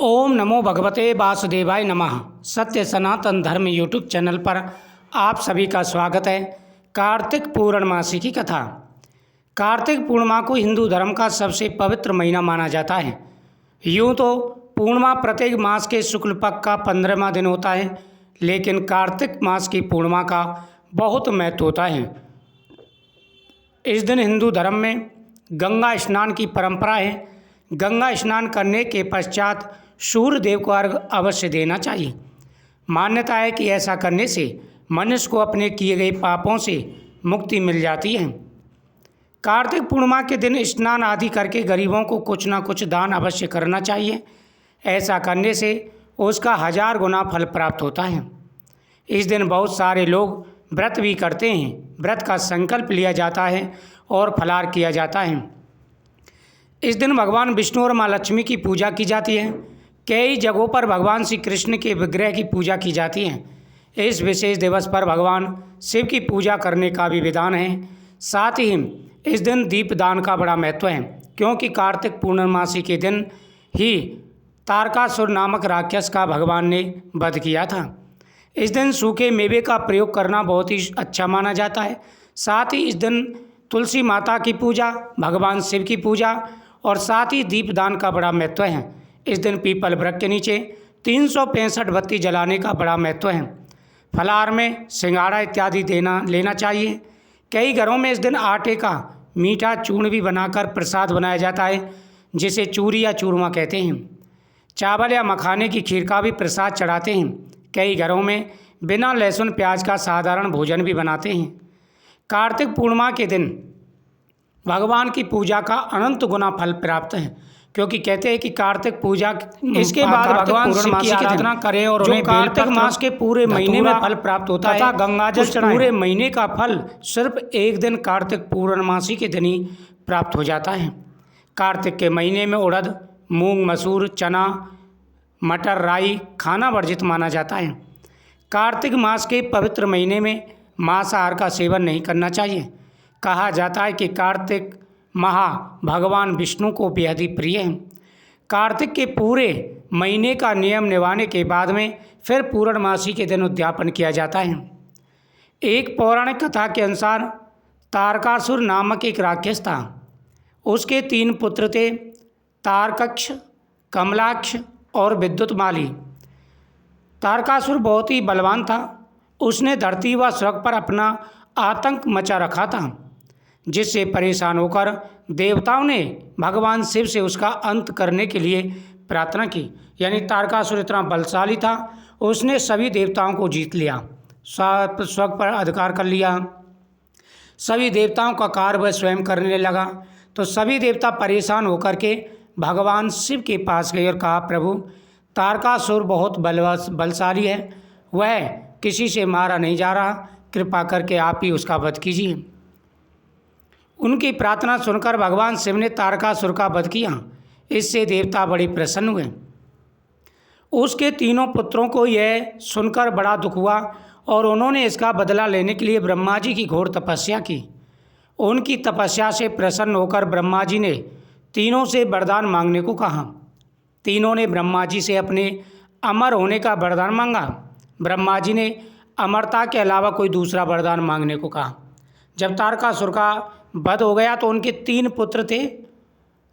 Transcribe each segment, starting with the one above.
ओम नमो भगवते वासुदेवाय नमः। सत्य सनातन धर्म यूट्यूब चैनल पर आप सभी का स्वागत है। कार्तिक पूर्णमासी की कथा। कार्तिक पूर्णिमा को हिंदू धर्म का सबसे पवित्र महीना माना जाता है। यूँ तो पूर्णिमा प्रत्येक मास के शुक्ल पक्ष का 15वां दिन होता है, लेकिन कार्तिक मास की पूर्णिमा का बहुत महत्व होता है। इस दिन हिंदू धर्म में गंगा स्नान की परंपरा है। गंगा स्नान करने के पश्चात सूर्य देव को अर्घ अवश्य देना चाहिए। मान्यता है कि ऐसा करने से मनुष्य को अपने किए गए पापों से मुक्ति मिल जाती है। कार्तिक पूर्णिमा के दिन स्नान आदि करके गरीबों को कुछ ना कुछ दान अवश्य करना चाहिए। ऐसा करने से उसका 1000 गुना फल प्राप्त होता है। इस दिन बहुत सारे लोग व्रत भी करते हैं। व्रत का संकल्प लिया जाता है और फलाहार किया जाता है। इस दिन भगवान विष्णु और माँ लक्ष्मी की पूजा की जाती है। कई जगहों पर भगवान श्री कृष्ण के विग्रह की पूजा की जाती है। इस विशेष दिवस पर भगवान शिव की पूजा करने का भी विधान है। साथ ही इस दिन दीपदान का बड़ा महत्व है, क्योंकि कार्तिक पूर्णमासी के दिन ही तारकासुर नामक राक्षस का भगवान ने वध किया था। इस दिन सूखे मेवे का प्रयोग करना बहुत ही अच्छा माना जाता है। साथ ही इस दिन तुलसी माता की पूजा, भगवान शिव की पूजा और साथ ही दीपदान का बड़ा महत्व है। इस दिन पीपल वृक्ष के नीचे 365 बत्ती जलाने का बड़ा महत्व है। फलाहार में सिंघाड़ा इत्यादि लेना चाहिए। कई घरों में इस दिन आटे का मीठा चूर्ण भी बनाकर प्रसाद बनाया जाता है, जिसे चूरी या चूरमा कहते हैं। चावल या मखाने की खीर का भी प्रसाद चढ़ाते हैं। कई घरों में बिना लहसुन प्याज का साधारण भोजन भी बनाते हैं। कार्तिक पूर्णिमा के दिन भगवान की पूजा का अनंत गुना फल प्राप्त है, क्योंकि कहते हैं कि कार्तिक पूजा इसके बाद भगवान शिव की आराधना करें और उन्हें कार्तिक मास के पूरे महीने में फल प्राप्त होता है। गंगाजल चढ़ाएं। पूरे महीने का फल सिर्फ एक दिन कार्तिक पूर्णमासी के दिन ही प्राप्त हो जाता है। कार्तिक के महीने में उड़द, मूंग, मसूर, चना, मटर, राई खाना वर्जित माना जाता है। कार्तिक मास के पवित्र महीने में मांसाहार का सेवन नहीं करना चाहिए। कहा जाता है कि कार्तिक माह भगवान विष्णु को बेहद ही प्रिय है। कार्तिक के पूरे महीने का नियम निभाने के बाद में फिर पूर्णमासी के दिन उद्यापन किया जाता है। एक पौराणिक कथा के अनुसार तारकासुर नामक एक राक्षस था। उसके 3 पुत्र थे, तारकक्ष, कमलाक्ष और विद्युतमाली। तारकासुर बहुत ही बलवान था। उसने धरती व स्वर्ग पर अपना आतंक मचा रखा था, जिससे परेशान होकर देवताओं ने भगवान शिव से उसका अंत करने के लिए प्रार्थना की। यानी तारकासुर इतना बलशाली था, उसने सभी देवताओं को जीत लिया, स्वर्ग पर अधिकार कर लिया। सभी देवताओं का कार्य वह स्वयं करने लगा। तो सभी देवता परेशान होकर के भगवान शिव के पास गए और कहा, प्रभु तारकासुर बहुत बलशाली है, वह किसी से मारा नहीं जा रहा, कृपा करके आप ही उसका वध कीजिए। उनकी प्रार्थना सुनकर भगवान शिव ने तारकासुर का वध किया। इससे देवता बड़े प्रसन्न हुए। उसके 3 पुत्रों को यह सुनकर बड़ा दुख हुआ और उन्होंने इसका बदला लेने के लिए ब्रह्मा जी की घोर तपस्या की। उनकी तपस्या से प्रसन्न होकर ब्रह्मा जी ने तीनों से वरदान मांगने को कहा। तीनों ने ब्रह्मा जी से अपने अमर होने का वरदान मांगा। ब्रह्मा जी ने अमरता के अलावा कोई दूसरा वरदान मांगने को कहा। जब तारकासुर का वध हो गया तो उनके 3 पुत्र थे,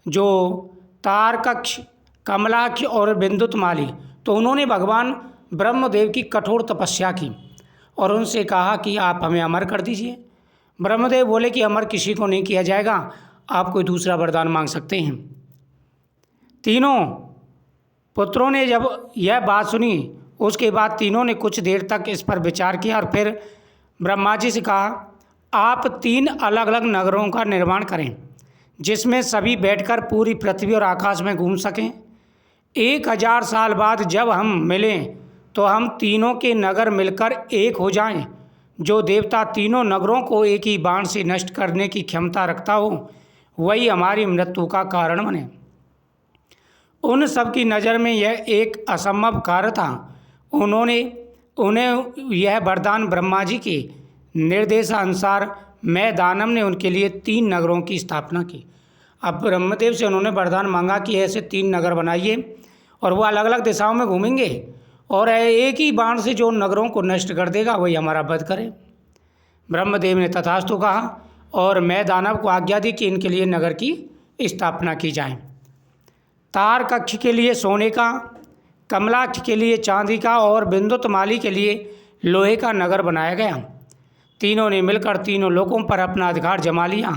जो तारकक्ष, कमलाक्ष और विद्युतमाली। तो उन्होंने भगवान ब्रह्मदेव की कठोर तपस्या की और उनसे कहा कि आप हमें अमर कर दीजिए। ब्रह्मदेव बोले कि अमर किसी को नहीं किया जाएगा, आप कोई दूसरा वरदान मांग सकते हैं। तीनों पुत्रों ने जब यह बात सुनी, उसके बाद तीनों ने कुछ देर तक इस पर विचार किया और फिर ब्रह्मा जी से कहा, आप 3 अलग अलग नगरों का निर्माण करें, जिसमें सभी बैठकर पूरी पृथ्वी और आकाश में घूम सकें। 1000 साल बाद जब हम मिलें तो हम तीनों के नगर मिलकर एक हो जाएं। जो देवता तीनों नगरों को एक ही बाण से नष्ट करने की क्षमता रखता हो, वही हमारी मृत्यु का कारण बने। उन सब की नज़र में यह एक असंभव कार्य था। उन्हें यह वरदान ब्रह्मा जी के निर्देशानुसार मैं दानव ने उनके लिए 3 नगरों की स्थापना की। अब ब्रह्मदेव से उन्होंने वरदान मांगा कि ऐसे 3 नगर बनाइए और वो अलग अलग दिशाओं में घूमेंगे और एक ही बाण से जो नगरों को नष्ट कर देगा वही हमारा वध करे। ब्रह्मदेव ने तथास्तु कहा और मैं दानव को आज्ञा दी कि इनके लिए नगर की स्थापना की जाए। तार कक्ष के लिए सोने का, कमलाक्ष के लिए चांदी का और बिंदुतमाली के लिए लोहे का नगर बनाया गया। तीनों ने मिलकर तीनों लोकों पर अपना अधिकार जमा लिया।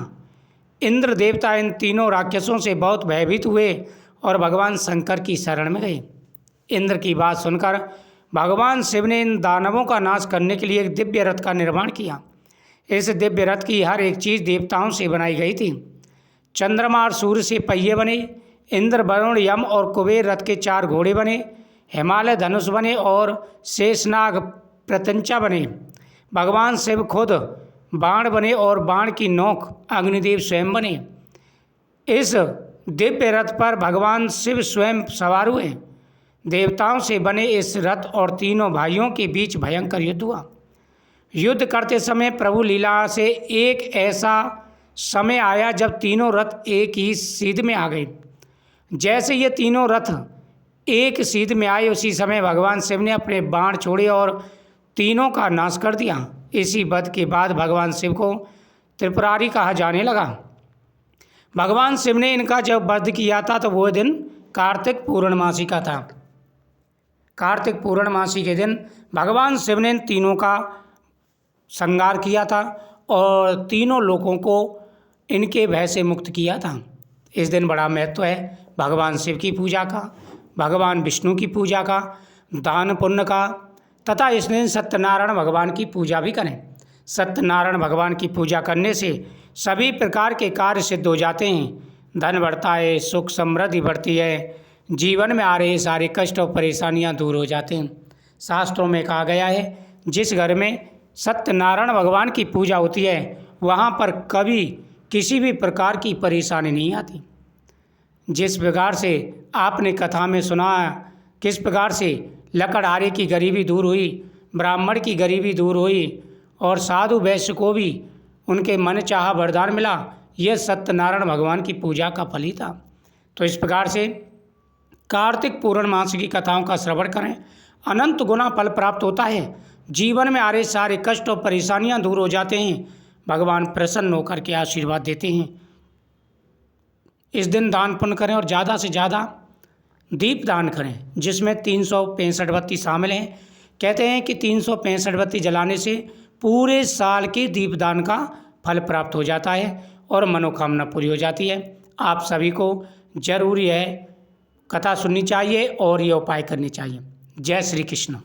इंद्र देवता इन तीनों राक्षसों से बहुत भयभीत हुए और भगवान शंकर की शरण में गए। इंद्र की बात सुनकर भगवान शिव ने इन दानवों का नाश करने के लिए एक दिव्य रथ का निर्माण किया। इस दिव्य रथ की हर एक चीज़ देवताओं से बनाई गई थी। चंद्रमा और सूर्य से पहिए बने, इंद्र, वरुण, यम और कुबेर रथ के 4 घोड़े बने, हिमालय धनुष बने और शेषनाग प्रत्यंचा बने। भगवान शिव खुद बाण बने और बाण की नोक अग्निदेव स्वयं बने। इस दिव्य रथ पर भगवान शिव स्वयं सवार हुए। देवताओं से बने इस रथ और तीनों भाइयों के बीच भयंकर युद्ध हुआ। युद्ध करते समय प्रभु लीला से एक ऐसा समय आया जब तीनों रथ एक ही सीध में आ गए। जैसे ये तीनों रथ एक सीध में आए उसी समय भगवान शिव ने अपने बाण छोड़े और तीनों का नाश कर दिया। इसी वध के बाद भगवान शिव को त्रिपुरारी कहा जाने लगा। भगवान शिव ने इनका जब वध किया था तो वो दिन कार्तिक पूर्णमासी का था। कार्तिक पूर्णमासी के दिन भगवान शिव ने इन तीनों का संहार किया था और तीनों लोगों को इनके भय से मुक्त किया था। इस दिन बड़ा महत्व है भगवान शिव की पूजा का, भगवान विष्णु की पूजा का, दान पुण्य का, तथा इस दिन सत्यनारायण भगवान की पूजा भी करें। सत्यनारायण भगवान की पूजा करने से सभी प्रकार के कार्य सिद्ध हो जाते हैं। धन बढ़ता है, सुख समृद्धि बढ़ती है, जीवन में आ रहे सारे कष्ट और परेशानियां दूर हो जाते हैं। शास्त्रों में कहा गया है जिस घर में सत्यनारायण भगवान की पूजा होती है वहाँ पर कभी किसी भी प्रकार की परेशानी नहीं आती। जिस प्रकार से आपने कथा में सुना किस प्रकार से लकड़हारे की गरीबी दूर हुई, ब्राह्मण की गरीबी दूर हुई और साधु वैश्य को भी उनके मन चाहा वरदान मिला, यह सत्यनारायण भगवान की पूजा का फल ही था। तो इस प्रकार से कार्तिक पूर्णमासी की कथाओं का श्रवण करें, अनंत गुना फल प्राप्त होता है। जीवन में आ रहे सारे कष्ट और परेशानियां दूर हो जाते हैं। भगवान प्रसन्न होकर के आशीर्वाद देते हैं। इस दिन दान पुण्य करें और ज़्यादा से ज़्यादा दीप दान करें जिसमें 365 बत्ती शामिल हैं। कहते हैं कि 365 बत्ती जलाने से पूरे साल के दीपदान का फल प्राप्त हो जाता है और मनोकामना पूरी हो जाती है। आप सभी को जरूरी है कथा सुननी चाहिए और ये उपाय करने चाहिए। जय श्री कृष्ण।